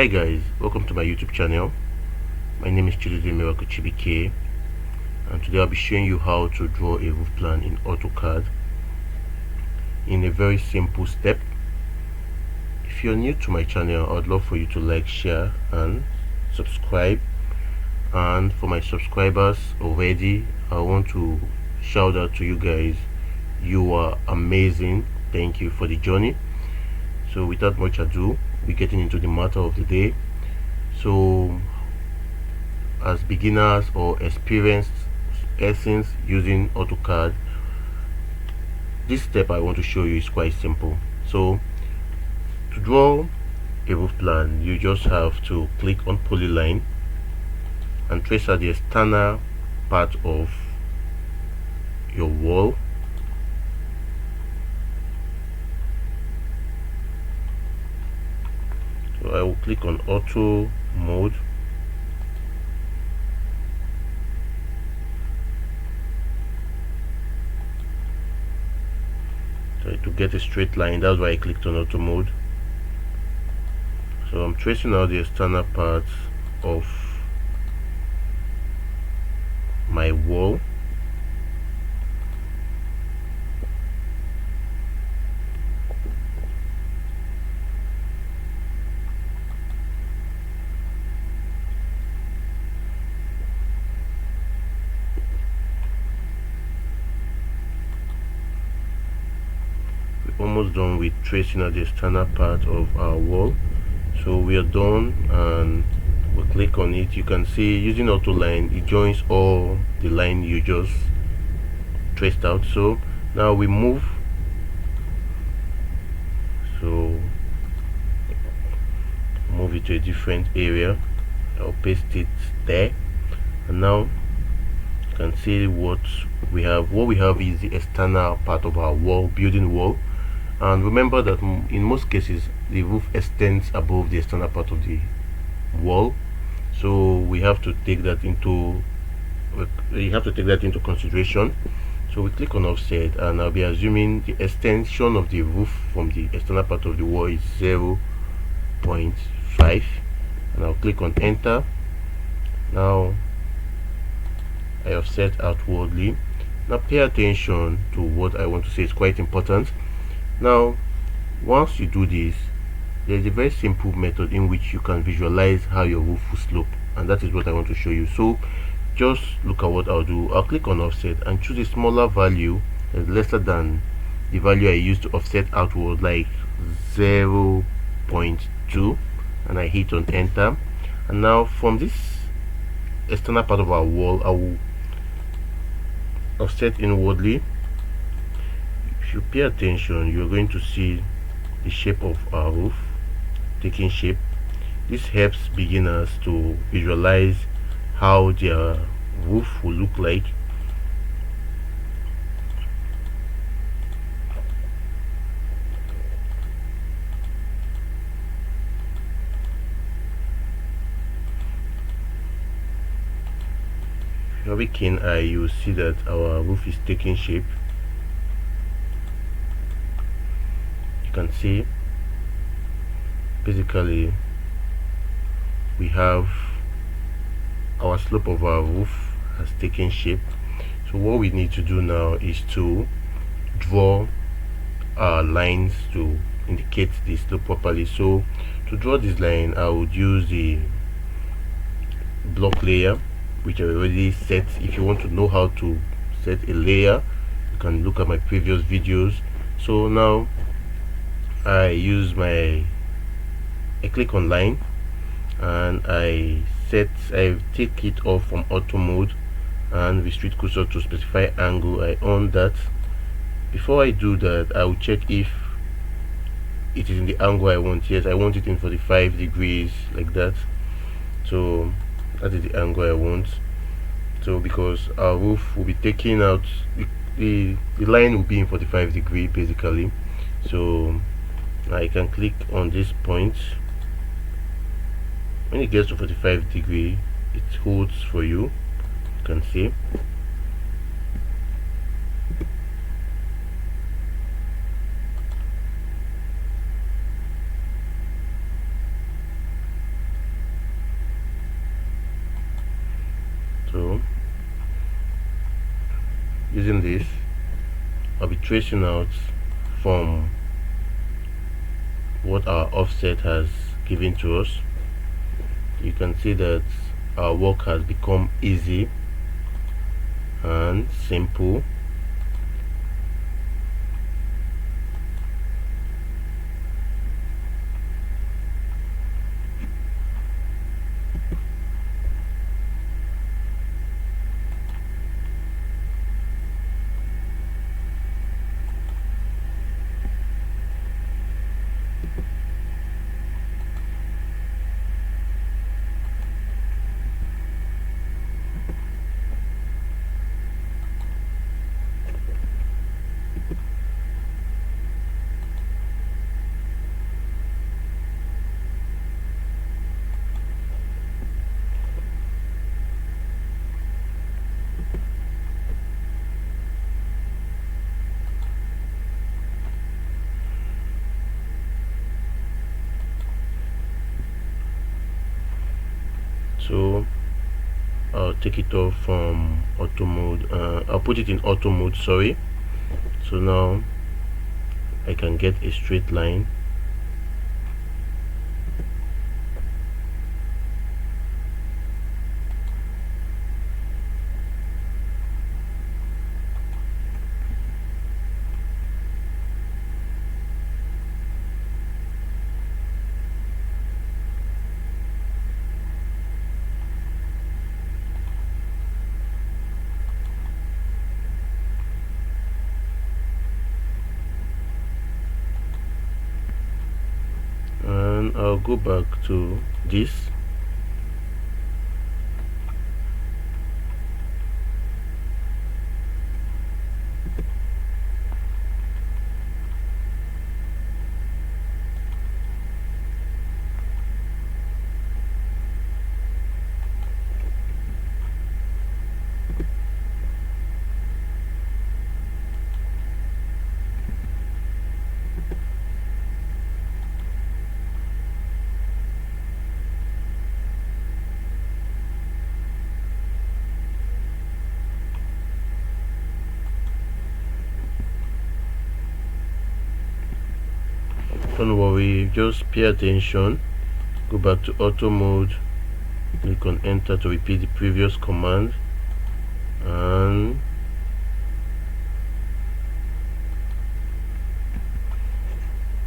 Hi guys, welcome to my YouTube channel. My name is Miracle Chibike, and today I'll be showing you how to draw a roof plan in Autocad in a very simple step. If you're new to my channel, I'd love for you to like, share and subscribe. And for my subscribers already, I want to shout out to you guys. You are amazing. Thank you for the journey. So without much ado, we're getting into the matter of the day. So as beginners or experienced persons using AutoCAD, this step I want to show you is quite simple. So to draw a roof plan, you just have to click on polyline and trace out the external part of your wall. So I will click on auto mode. So to get a straight line, that's why I clicked on auto mode. So I'm tracing out the external parts of my wall. Almost done with tracing out the external part of our wall, so we are done, and we'll click on it. You can see using auto line, it joins all the line you just traced out. So now we move, so move it to a different area. I'll paste it there, and now you can see what we have. What we have is the external part of our wall, building wall. And remember that in most cases the roof extends above the external part of the wall, so we have to take that into consideration. So we click on offset, and I'll be assuming the extension of the roof from the external part of the wall is 0.5, and I'll click on enter. Now I offset outwardly. Now pay attention to what I want to say, is quite important. Now once you do this, there's a very simple method in which you can visualize how your roof will slope, and that is what I want to show you. So just look at what I'll do. I'll click on offset and choose a smaller value that's lesser than the value I used to offset outward, like 0.2, and I hit on enter. And now from this external part of our wall, I will offset inwardly. If you pay attention, you're going to see the shape of our roof taking shape. This helps beginners to visualize how their roof will look like. If you have a keen eye, you will see that our roof is taking shape. You can see basically we have our slope of our roof has taken shape. So what we need to do now is to draw our lines to indicate the slope properly. So to draw this line, I would use the block layer, which I already set. If you want to know how to set a layer, you can look at my previous videos. So now I click on line, and I take it off from auto mode and restrict cursor to specify angle. I on that. Before I do that, I will check if it is in the angle I want. Yes, I want it in 45 degrees, like that. So that is the angle I want. So because our roof will be taking out the line will be in 45 degree basically. So I can click on this point. When it gets to 45 degree, it holds for you. You can see. using this, I'll be tracing out from what our offset has given to us. You can see that our work has become easy and simple. So I'll take it off from auto mode. I'll put it in auto mode, sorry. So now I can get a straight line. And I'll go back to this. Don't worry, just pay attention. Go back to auto mode, click on enter to repeat the previous command, and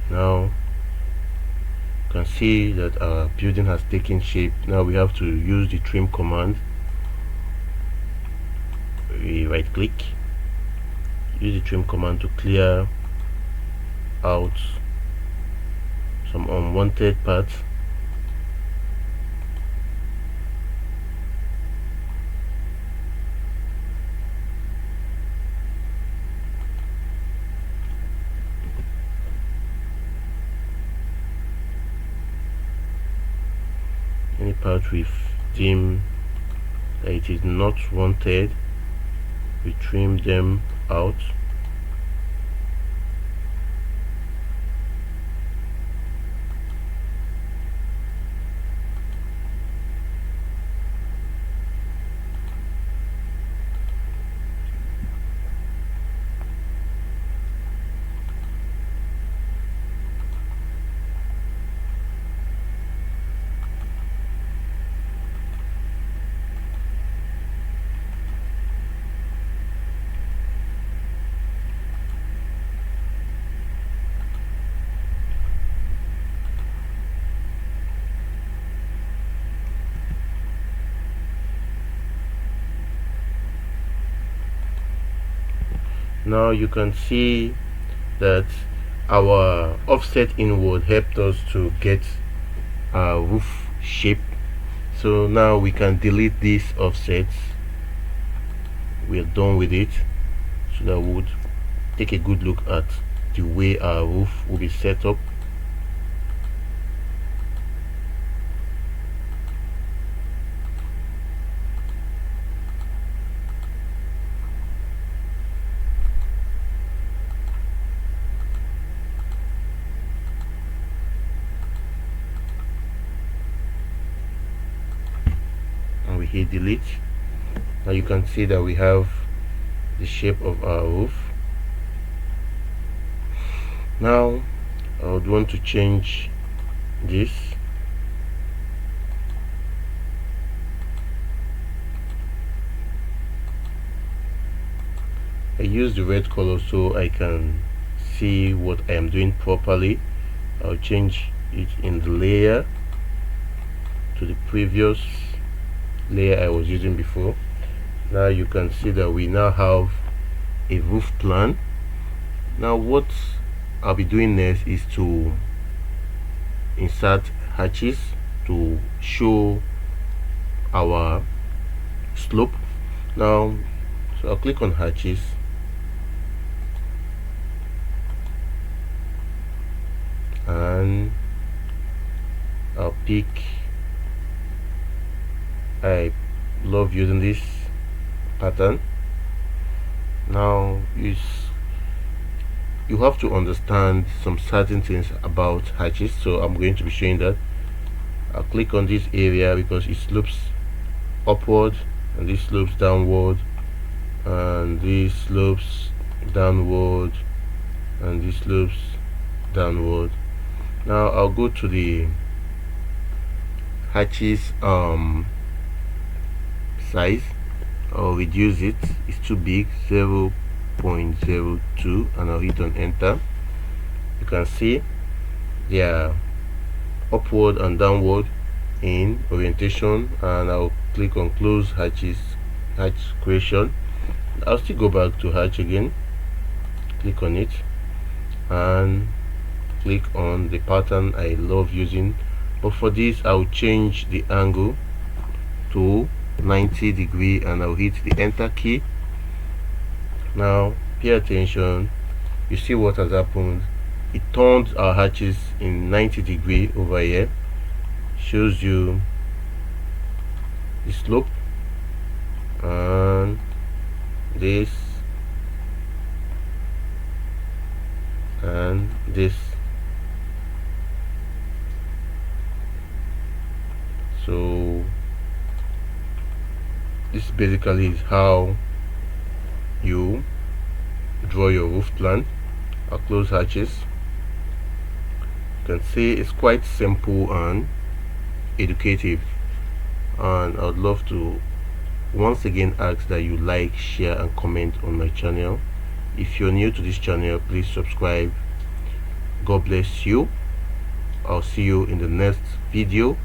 now you can see that our building has taken shape. Now we have to use the trim command. We right click, use the trim command to clear out some unwanted parts. Any part we deem that it is not wanted, we trim them out. Now you can see that our offset inward helped us to get our roof shape. So now we can delete these offsets. We are done with it. So that would take a good look at the way our roof will be set up. And we hit delete. Now you can see that we have the shape of our roof. Now I would want to change this. I use the red color so I can see what I am doing properly. I'll change it in the layer to the previous layer I was using before. Now you can see that we now have a roof plan. Now what I'll be doing next is to insert hatches to show our slope. Now so I'll click on hatches, and I'll pick, I love using this pattern. Now you have to understand some certain things about hatches, so I'm going to be showing that. I'll click on this area because it slopes upward and this slopes downward, and this slopes downward, and this slopes downward. Now I'll go to the hatches size. I'll reduce it, it's too big, 0.02, and I'll hit on enter. You can see they are upward and downward in orientation, and I'll click on close hatch creation. I'll still go back to hatch again, click on it, and click on the pattern I love using, but for this I'll change the angle to 90 degree, and I'll hit the enter key. Now pay attention, you see what has happened. It turned our hatches in 90 degree over here, shows you the slope and this and this. So this basically is how you draw your roof plan. I'll close hatches. You can see it's quite simple and educative, and I would love to once again ask that you like, share and comment on my channel. If you're new to this channel, please subscribe. God bless you. I'll see you in the next video.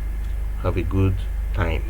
Have a good time.